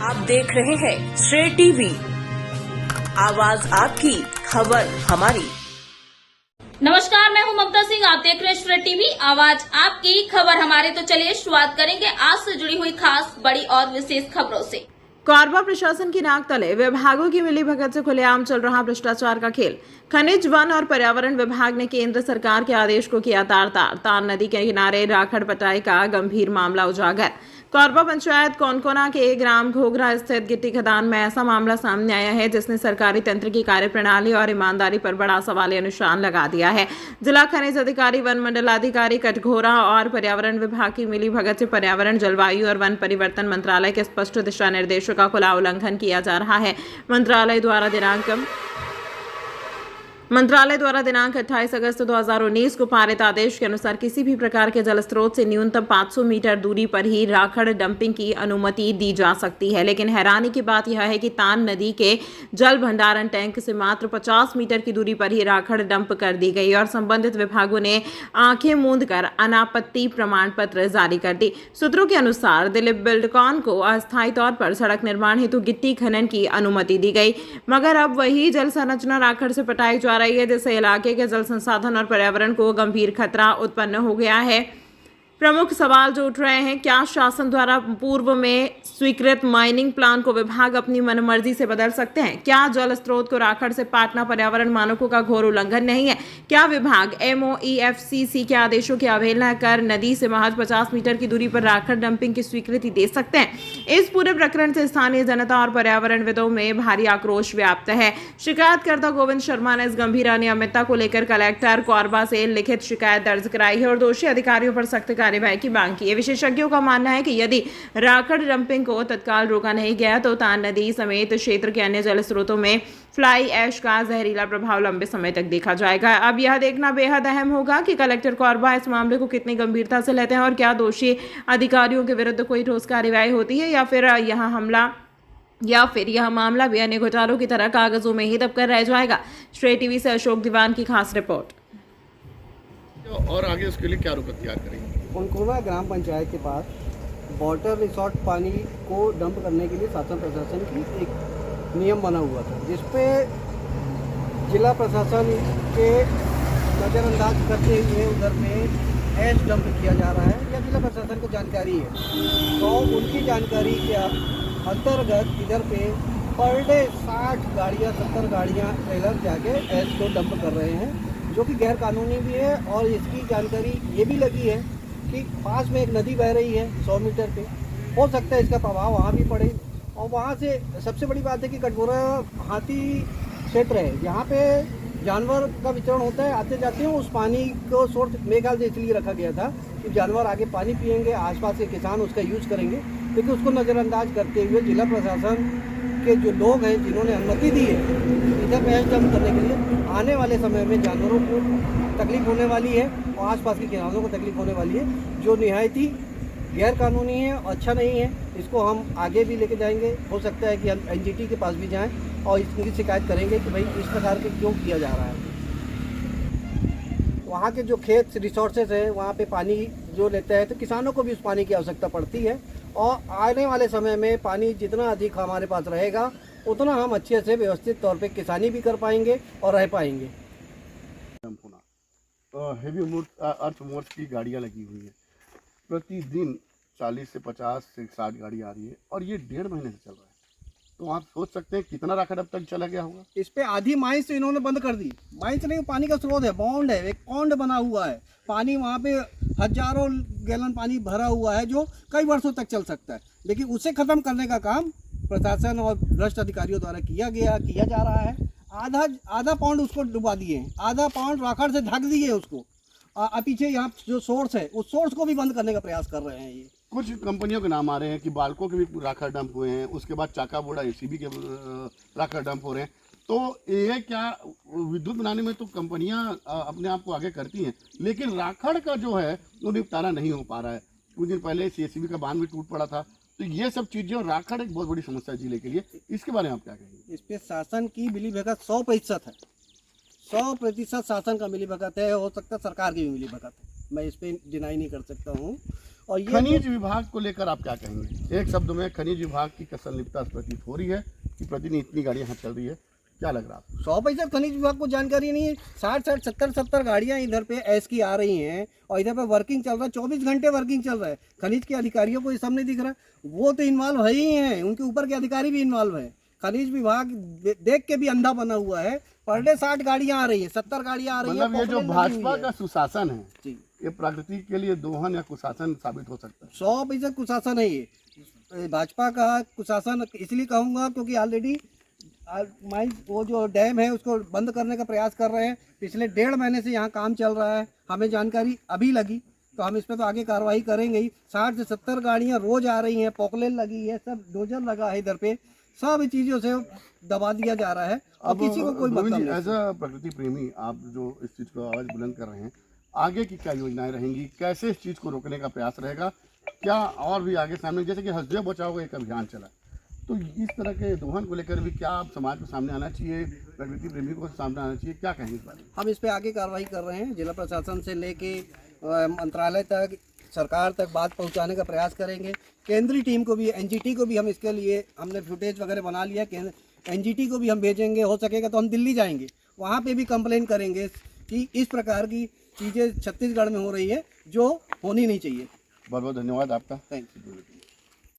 आप देख रहे हैं श्रेय टीवी, आवाज आपकी, खबर हमारी। नमस्कार, मैं हूं ममता सिंह। आप देख रहे हैं श्रेय टीवी, आवाज आपकी, खबर हमारी। तो चलिए शुरुआत करेंगे आज से जुड़ी हुई खास, बड़ी और विशेष खबरों से। कोरबा प्रशासन की नाक तले विभागों की मिलीभगत से खुलेआम चल रहा भ्रष्टाचार का खेल। खनिज, वन और पर्यावरण विभाग ने केंद्र सरकार के आदेश को किया तार नदी के किनारे राखड़ पटाई का गंभीर मामला उजागर। कोरबा पंचायत कोनकोना के ग्राम घोघरा स्थित गिट्टी खदान में ऐसा मामला सामने आया है जिसने सरकारी तंत्र की कार्यप्रणाली और ईमानदारी पर बड़ा सवालिया निशान लगा दिया है। जिला खनिज अधिकारी, वन मंडलाधिकारी कटघोरा और पर्यावरण विभाग की मिलीभगत से पर्यावरण, जलवायु और वन परिवर्तन मंत्रालय के स्पष्ट दिशा निर्देशों का खुला उल्लंघन किया जा रहा है। मंत्रालय द्वारा दिनांक 28 अगस्त 2019 को पारित आदेश के अनुसार किसी भी प्रकार के जल स्रोत से न्यूनतम 500 मीटर दूरी पर ही राखड़ डंपिंग की अनुमति दी जा सकती है। लेकिन हैरानी की बात यह है कि तान नदी के जल भंडारण टैंक से मात्र 50 मीटर की दूरी पर ही राखड़ डंप कर दी गई और संबंधित विभागों ने आंखें मूंद कर अनापत्ति प्रमाण पत्र जारी कर दी। सूत्रों के अनुसार दिलीप बिल्डकॉन को अस्थायी तौर पर सड़क निर्माण हेतु गिट्टी खनन की अनुमति दी गई, मगर अब वही जल संरचना राखड़ से पटाई जा रही है, जिससे इलाके के जल संसाधन और पर्यावरण को गंभीर खतरा उत्पन्न हो गया है। प्रमुख सवाल जो उठ रहे हैं, क्या शासन द्वारा पूर्व में स्वीकृत माइनिंग प्लान को विभाग अपनी मनमर्जी से बदल सकते हैं? क्या जल स्रोत को राखड़ से पाटना पर्यावरण मानकों का घोर उल्लंघन नहीं है? क्या विभाग MOEFCC के आदेशों की अवहेलना कर नदी से महज 50 मीटर की दूरी पर राखड़ डंपिंग की स्वीकृति दे सकते हैं? इस पूरे प्रकरण से स्थानीय जनता और पर्यावरणविदों में भारी आक्रोश व्याप्त है। शिकायतकर्ता गोविंद शर्मा ने इस गंभीर अनियमितता को लेकर कलेक्टर कोरबा से लिखित शिकायत दर्ज कराई है और दोषी अधिकारियों पर सख्त कार्यवाही की मांग की है। विशेषज्ञों का मानना है कि यदि राखड़ डंपिंग को तत्काल रोका नहीं गया तो तान नदी समेत क्षेत्र के अन्य जल स्रोतों में फ्लाई ऐश का जहरीला प्रभाव लंबे समय तक देखा जाएगा। अब यह देखना बेहद अहम होगा कि कलेक्टर कोरबा इस मामले को कितनी गंभीरता से लेते हैं और क्या दोषी अधिकारियों के विरुद्ध कोई ठोस कार्रवाई होती है या फिर यह मामला भी अन्य घोटालों की तरह कागजों में ही दबकर रह जाएगा। श्रेय टीवी से अशोक दीवान की खास रिपोर्ट। और आगे उसके लिए क्या रुख अख्तियार करेंगे? कोनकोना ग्राम पंचायत के पास वाटर रिसोर्ट पानी को डंप करने के लिए शासन प्रशासन की एक नियम बना हुआ था, जिस पे जिला प्रशासन के नज़रअंदाज करते हुए उधर में ऐश डंप किया जा रहा है या जिला प्रशासन को जानकारी है, तो उनकी जानकारी के अंतर्गत इधर पे पर डे 60 गाड़ियाँ 70 गाड़ियाँ ट्रेलर जाके ऐश को डंप कर रहे हैं, जो कि गैर कानूनी भी है। और इसकी जानकारी ये भी लगी है कि पास में एक नदी बह रही है 100 मीटर पे, हो सकता है इसका प्रभाव वहाँ भी पड़े। और वहाँ से सबसे बड़ी बात है कि कटघोरा हाथी क्षेत्र है, यहाँ पे जानवर का विचरण होता है, आते जाते हैं। उस पानी को सोर्स मेरे ख्याल से इसलिए रखा गया था कि जानवर आगे पानी पिएंगे, आसपास के किसान उसका यूज़ करेंगे, लेकिन उसको नज़रअंदाज करते हुए जिला प्रशासन के जो लोग हैं जिन्होंने अनुमति दी है इधर ऐश डंप करने के लिए, आने वाले समय में जानवरों को तकलीफ होने वाली है और आसपास के किसानों को तकलीफ होने वाली है, जो निहायत ही गैर कानूनी है, अच्छा नहीं है। इसको हम आगे भी लेके जाएंगे। हो सकता है कि हम NGT के पास भी जाएं और इसकी शिकायत करेंगे कि भाई इस प्रकार के क्यों किया जा रहा है। वहाँ के जो खेत रिसोर्सेज है वहाँ पे पानी जो लेते हैं तो किसानों को भी उस पानी की आवश्यकता पड़ती है, और आने वाले समय में पानी जितना अधिक हमारे पास रहेगा उतना हम अच्छे से व्यवस्थित तौर पे किसानी भी कर पाएंगे और रह पाएंगे। हेवी अर्थ मोर्स की गाड़ियाँ लगी हुई हैं, प्रतिदिन 40 से 50 से 60 गाड़ी आ रही है और ये 1.5 महीने से चल रहा है। तो आप सोच सकते हैं कितना राखड़ अब तक चला गया होगा। इस पे आधी माइंस तो इन्होंने बंद कर दी। माइंस नहीं, पानी का स्रोत है, बॉन्ड है, एक पॉन्ड बना हुआ है, पानी वहाँ पे हजारों गैलन पानी भरा हुआ है जो कई वर्षों तक चल सकता है, लेकिन उसे खत्म करने का काम प्रशासन और भ्रष्ट अधिकारियों द्वारा किया जा रहा है। आधा पॉन्ड उसको डुबा दिए, आधा पॉन्ड राखड़ से ढक दिए उसको, पीछे यहाँ जो सोर्स है उस सोर्स को भी बंद करने का प्रयास कर रहे हैं। ये कुछ कंपनियों के नाम आ रहे हैं कि बाल्को के भी राखड़ डंप हुए हैं, उसके बाद चाका बोड़ा ACB के राखड़ डंप हो रहे हैं। तो ये क्या विद्युत बनाने में तो कंपनियां अपने आप को आगे करती हैं, लेकिन राखड़ का जो है वो निपटारा नहीं हो पा रहा है। कुछ दिन पहले CSB का बांध भी टूट पड़ा था। तो ये सब चीजें, और राखड़ एक बहुत बड़ी समस्या है जिले के लिए, इसके बारे में आप क्या कहेंगे? इस पे शासन की मिलीभगत 100% है, 100% शासन का मिलीभगत है। हो सकता है सरकार की भी मिलीभगत है, मैं इस पे डिनाई नहीं कर सकता हूँ। और ये खनिज विभाग को लेकर आप क्या कहेंगे? एक शब्द में खनिज विभाग की संलिप्तता प्रतीत हो रही है कि प्रतिदिन इतनी गाड़ियां यहाँ चल रही है, क्या लग रहा है आपको? 100% खनिज विभाग को जानकारी नहीं है। 60-70 गाड़ियां इधर पे ऐस की आ रही हैं और इधर पे वर्किंग चल रहा है, 24 घंटे वर्किंग चल रहा है। खनिज के अधिकारियों को ये सब नहीं दिख रहा, वो तो इन्वॉल्व है ही हैं, उनके ऊपर के अधिकारी भी इन्वॉल्व है। खनिज विभाग देख के भी अंधा बना हुआ है। पर डे 60 गाड़ियां आ रही है, 70 गाड़ियां आ रही है। मतलब ये जो भाजपा का सुशासन है, जी, ये प्रकृति के लिए दोहन या कुशासन साबित हो सकता है। 100% कुशासन है ये। भाजपा का कुशासन इसलिए कहूँगा क्योंकि ऑलरेडी वो जो डैम है उसको बंद करने का प्रयास कर रहे हैं। पिछले 1.5 महीने से यहाँ काम चल रहा है, हमें जानकारी अभी लगी तो हम इस पर तो आगे कार्रवाई करेंगे ही। 60 से 70 गाड़ियाँ रोज आ रही हैं, पॉकलेन लगी है, सब डोजर लगा है इधर पे, सब चीज़ों से दबा दिया जा रहा है और किसी को कोई मतलब नहीं। एज अ प्रकृति प्रेमी आप जो इस चीज़ को आवाज़ बुलंद कर रहे हैं, आगे की क्या योजनाएं रहेंगी? कैसे इस चीज़ को रोकने का प्रयास रहेगा? क्या और भी आगे सामने, जैसे कि हसदेव बचाओ का एक अभियान चला, तो इस तरह के दोहन को लेकर भी क्या आप समाज को सामने आना चाहिए, प्रकृति प्रेमी को सामने आना चाहिए, क्या कहेंगे इस बारे में? हम इस पे आगे कार्रवाई कर रहे हैं। जिला प्रशासन से लेके मंत्रालय तक, सरकार तक बात पहुंचाने का प्रयास करेंगे। केंद्रीय टीम को भी, एनजीटी को भी हम इसके लिए हमने फुटेज वगैरह बना लिया। एनजीटी को भी हम भेजेंगे, हो सकेगा तो हम दिल्ली जाएंगे, वहाँ पे भी कंप्लेन करेंगे कि इस प्रकार की चीज़ें छत्तीसगढ़ में हो रही है जो होनी नहीं चाहिए। बहुत बहुत धन्यवाद आपका। Thank you.